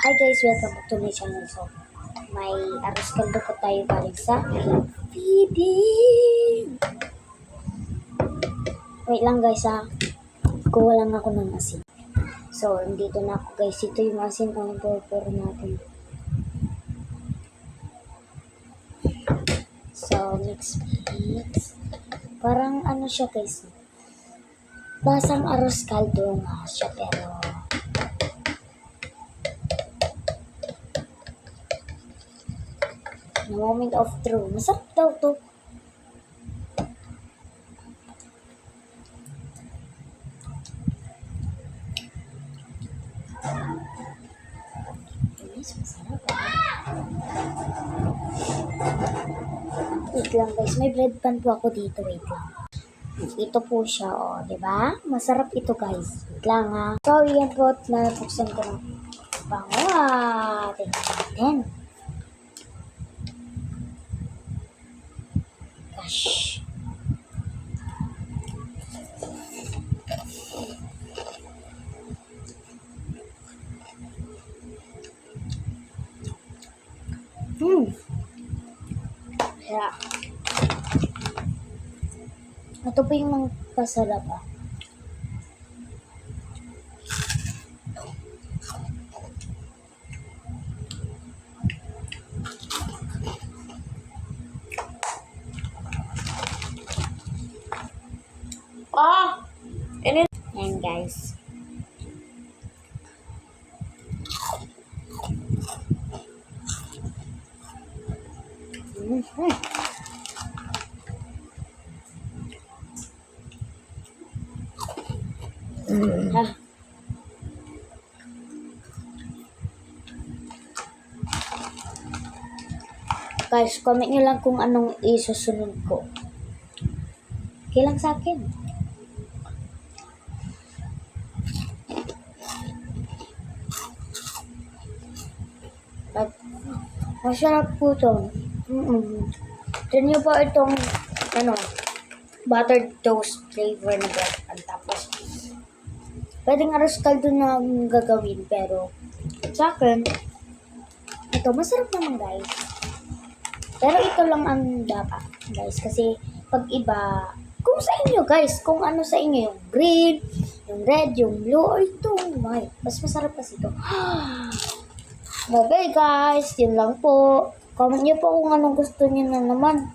Hi guys, welcome back to my channel. So, may aras kaldo po tayo galing sa feeding. Wait lang guys ha. Kuha lang ako ng asin. So, nandito na ako guys. Ito yung asin ang purpur natin. So, mix. Parang ano siya guys. Lasang aras kaldo nga siya pero the moment of truth. Masarap daw to. Yes, masarap Wait lang guys, may bread pan po ako dito. Wait lang. Ito po siya, oh, di ba? Masarap ito guys. Wait lang ha. So, yan po, nabuksan ko na. Bango tingnan natin. Gosh. Kaya, ito po yung mga pasarap Ayan guys. Guys, comment nyo lang kung anong isusunod ko. Okay lang sa akin. At masarap po ito. Tignan nyo po itong buttered toast flavor na bread. Tapos, pwedeng arroz caldo na gagawin. Pero, sa akin, ito masarap naman guys. Pero ito lang ang dapat guys. Kasi, pag iba, kung sa inyo guys, kung ano sa inyo, yung green, yung red, yung blue, or ito, mas masarap kasi ito. Okay guys, yun lang po. Comment nyo po kung anong gusto nyo na naman.